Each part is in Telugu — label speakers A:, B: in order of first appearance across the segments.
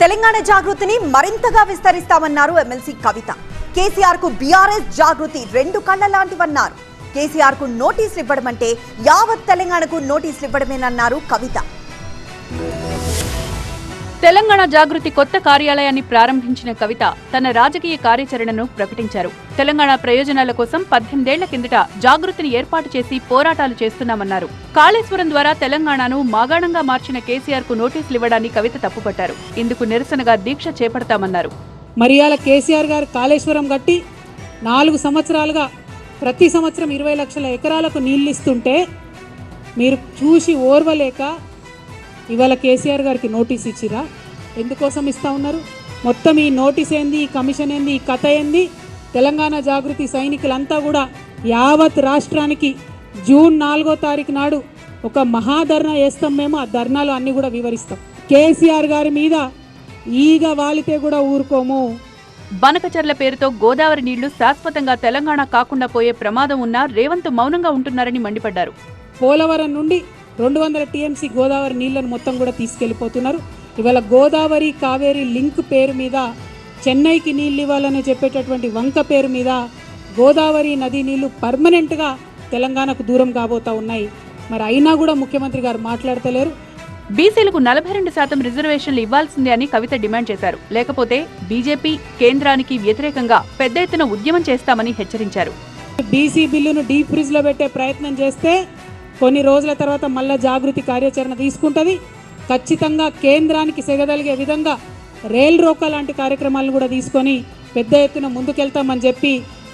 A: తెలంగాణ జాగృతిని మరింతగా విస్తరిస్తామన్నారు ఎమ్మెల్సీ కవిత. కేసీఆర్ కు బీఆర్ఎస్ జాగృతి రెండు కళ్ళ లాంటివన్నారు. కేసీఆర్ కు నోటీసులు ఇవ్వడమంటే యావత్ తెలంగాణకు నోటీసులు ఇవ్వడమేనన్నారు కవిత.
B: తెలంగాణ జాగృతి కొత్త కార్యాలయాన్ని ప్రారంభించిన కవిత తన రాజకీయ కార్యాచరణను ప్రకటించారు. తెలంగాణ ప్రయోజనాల కోసం 18 ఏళ్ల కిందట జాగృతిని ఏర్పాటు చేసి పోరాటాలు చేస్తున్నామన్నారు. కాళేశ్వరం ద్వారా తెలంగాణను మాగాణంగా మార్చిన కేసీఆర్ కు నోటీసులు ఇవ్వడాన్ని కవిత తప్పుపట్టారు. ఇందుకు నిరసనగా దీక్ష చేపడతామన్నారు.
C: మరియాల కేసీఆర్ గారు కాళేశ్వరం కట్టి 4 సంవత్సరాలుగా ప్రతి సంవత్సరం 20 లక్షల ఎకరాలకు నీళ్లిస్తుంటే మీరు చూసి ఓర్వలేక ఇవాళ కేసీఆర్ గారికి నోటీస్ ఇచ్చిరా? ఎందుకోసం ఇస్తా ఉన్నారు? మొత్తం ఈ నోటీస్ ఏంది, ఈ కమిషన్ ఏంది, ఈ కథ ఏంది? తెలంగాణ జాగృతి సైనికులంతా కూడా యావత్ రాష్ట్రానికి జూన్ 4వ తారీఖు నాడు ఒక మహాధర్నా చేస్తాం. మేము ఆ ధర్నాలు అన్నీ కూడా వివరిస్తాం. కేసీఆర్ గారి మీద ఈగ వాలితే కూడా ఊరుకోము.
B: బనకచర్ల పేరుతో గోదావరి నీళ్లు శాశ్వతంగా తెలంగాణ కాకుండా పోయే ప్రమాదం ఉన్నా రేవంత్ మౌనంగా ఉంటున్నారని మండిపడ్డారు.
C: పోలవరం నుండి 200 టీఎంసీ గోదావరి నీళ్లను మొత్తం కూడా తీసుకెళ్లిపోతున్నారు. ఇవాళ గోదావరి కావేరీ లింక్ పేరు మీద చెన్నైకి నీళ్ళు ఇవ్వాలని చెప్పేటటువంటి వంక పేరు మీద గోదావరి నది నీళ్లు పర్మనెంట్గా తెలంగాణకు దూరం కాబోతా ఉన్నాయి. మరి అయినా కూడా ముఖ్యమంత్రి గారు మాట్లాడతలేరు.
B: బీసీలకు 42% రిజర్వేషన్లు ఇవ్వాల్సిందే అని కవిత డిమాండ్ చేశారు. లేకపోతే బీజేపీ కేంద్రానికి వ్యతిరేకంగా పెద్ద ఎత్తున ఉద్యమం చేస్తామని హెచ్చరించారు.
C: బీసీ బిల్లును డీప్ ఫ్రిడ్జ్ లో పెట్టే ప్రయత్నం చేస్తే కొన్ని రోజుల తర్వాత మళ్ళా జాగృతి కార్యాచరణ తీసుకుంటుంది. ఖచ్చితంగా కేంద్రానికి సెగదలిగే విధంగా రైల్ రోకా లాంటి కార్యక్రమాలను కూడా తీసుకొని పెద్ద ఎత్తున ముందుకెళ్తామని చెప్పి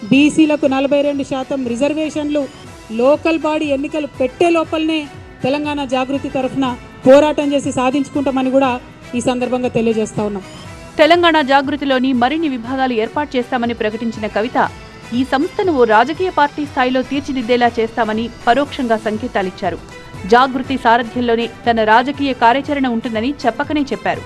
C: బీసీలకు 42% రిజర్వేషన్లు లోకల్ బాడీ ఎన్నికలు పెట్టే లోపలనే తెలంగాణ జాగృతి తరఫున పోరాటం చేసి సాధించుకుంటామని కూడా ఈ సందర్భంగా తెలియజేస్తా ఉన్నాం.
B: తెలంగాణ జాగృతిలోని మరిన్ని విభాగాలు ఏర్పాటు చేస్తామని ప్రకటించిన కవిత ఈ సంస్థను ఓ రాజకీయ పార్టీ స్థాయిలో తీర్చిదిద్దేలా చేస్తామని పరోక్షంగా సంకేతాలిచ్చారు. జాగృతి సారథ్యంలోనే తన రాజకీయ కార్యాచరణ ఉంటుందని చెప్పకనే చెప్పారు.